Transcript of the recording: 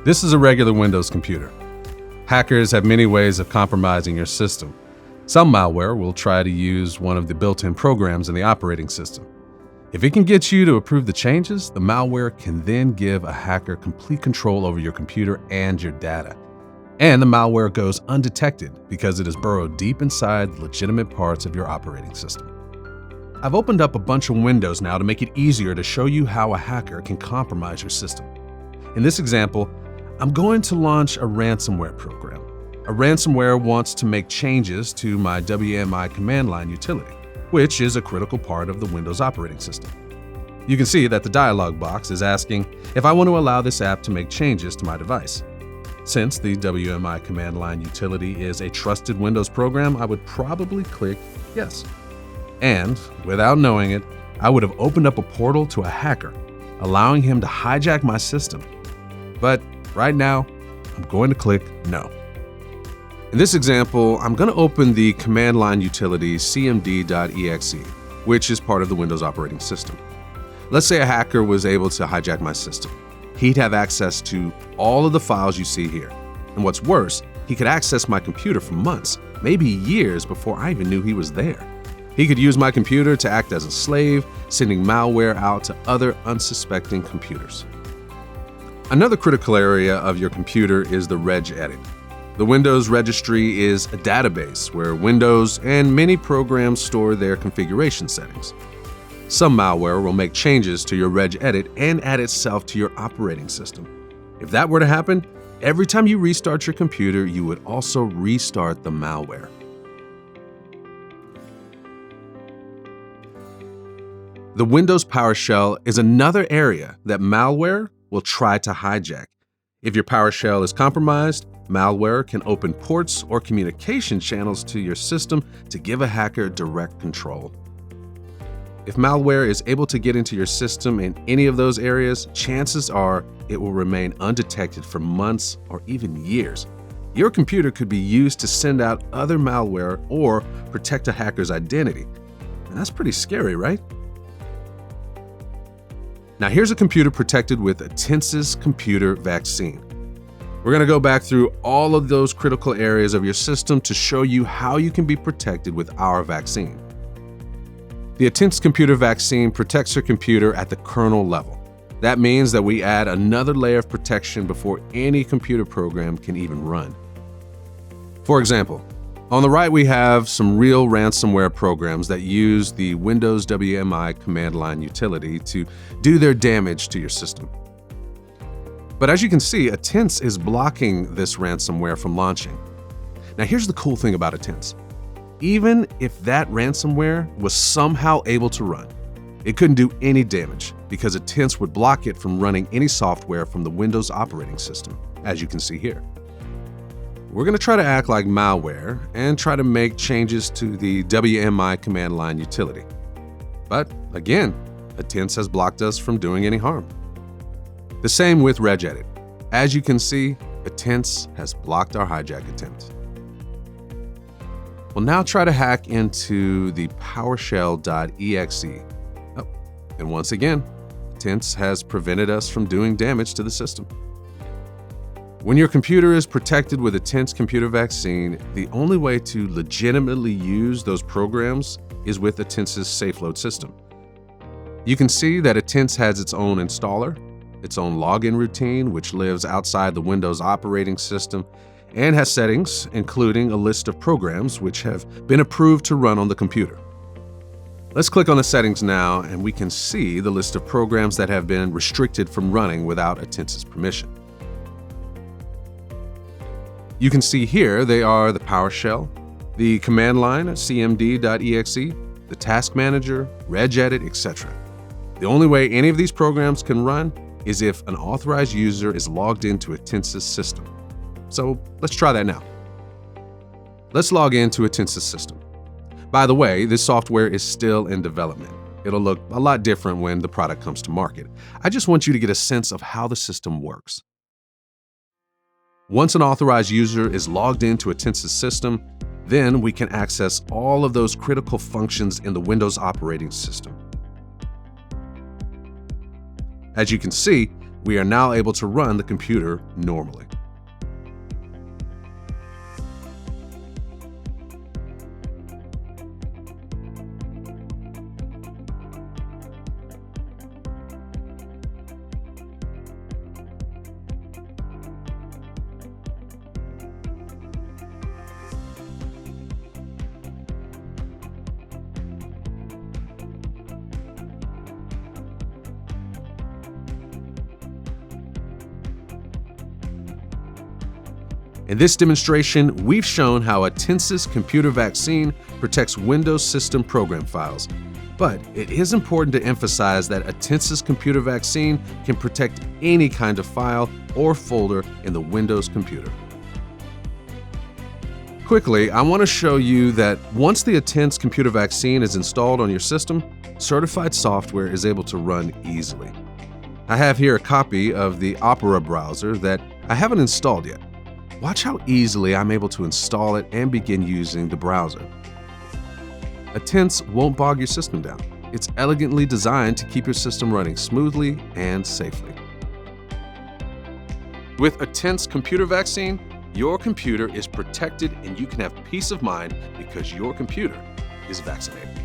This is a regular Windows computer. Hackers have many ways of compromising your system. Some malware will try to use one of the built-in programs in the operating system. If it can get you to approve the changes, the malware can then give a hacker complete control over your computer and your data. And the malware goes undetected because it is burrowed deep inside the legitimate parts of your operating system. I've opened up a bunch of windows now to make it easier to show you how a hacker can compromise your system. In this example, I'm going to launch a ransomware program. A ransomware wants to make changes to my WMI command line utility, which is a critical part of the Windows operating system. You can see that the dialog box is asking if I want to allow this app to make changes to my device. Since the WMI command line utility is a trusted Windows program, I would probably click yes. And without knowing it, I would have opened up a portal to a hacker, allowing him to hijack my system. But right now, I'm going to click no. In this example, I'm going to open the command line utility cmd.exe, which is part of the Windows operating system. Let's say a hacker was able to hijack my system. He'd have access to all of the files you see here. And what's worse, he could access my computer for months, maybe years before I even knew he was there. He could use my computer to act as a slave, sending malware out to other unsuspecting computers. Another critical area of your computer is the regedit. The Windows registry is a database where Windows and many programs store their configuration settings. Some malware will make changes to your regedit and add itself to your operating system. If that were to happen, every time you restart your computer, you would also restart the malware. The Windows PowerShell is another area that malware will try to hijack. If your PowerShell is compromised, malware can open ports or communication channels to your system to give a hacker direct control. If malware is able to get into your system in any of those areas, chances are it will remain undetected for months or even years. Your computer could be used to send out other malware or protect a hacker's identity. And that's pretty scary, right? Now here's a computer protected with Atense Computer Vaccine. We're going to go back through all of those critical areas of your system to show you how you can be protected with our vaccine. The Atense Computer Vaccine protects your computer at the kernel level. That means that we add another layer of protection before any computer program can even run. For example, on the right we have some real ransomware programs that use the Windows WMI command line utility to do their damage to your system. But as you can see, Atense is blocking this ransomware from launching. Now here's the cool thing about Atense. Even if that ransomware was somehow able to run, it couldn't do any damage because Atense would block it from running any software from the Windows operating system, as you can see here. We're going to try to act like malware and try to make changes to the WMI command line utility. But again, Atense has blocked us from doing any harm. The same with regedit. As you can see, Atense has blocked our hijack attempt. We'll now try to hack into the PowerShell.exe. Oh, and once again, Atense has prevented us from doing damage to the system. When your computer is protected with Atense Computer Vaccine, the only way to legitimately use those programs is with Atense's SafeLoad system. You can see that Atense has its own installer, its own login routine, which lives outside the Windows operating system, and has settings, including a list of programs which have been approved to run on the computer. Let's click on the settings now, and we can see the list of programs that have been restricted from running without Atense's permission. You can see here they are the PowerShell, the command line cmd.exe, the task manager, regedit, etc. The only way any of these programs can run is if an authorized user is logged into Atense's system. So let's try that now. Let's log into Atense's system. By the way, this software is still in development. It'll look a lot different when the product comes to market. I just want you to get a sense of how the system works. Once an authorized user is logged into Atense's system, then we can access all of those critical functions in the Windows operating system. As you can see, We are now able to run the computer normally. In this demonstration, we've shown how Atense's Computer Vaccine protects Windows system program files. But it is important to emphasize that Atense's Computer Vaccine can protect any kind of file or folder in the Windows computer. Quickly, I want to show you that once the Atense Computer Vaccine is installed on your system, certified software is able to run easily. I have here a copy of the Opera browser that I haven't installed yet. Watch how easily I'm able to install it and begin using the browser. Atense won't bog your system down. It's elegantly designed to keep your system running smoothly and safely. With Atense Computer Vaccine, your computer is protected and you can have peace of mind because your computer is vaccinated.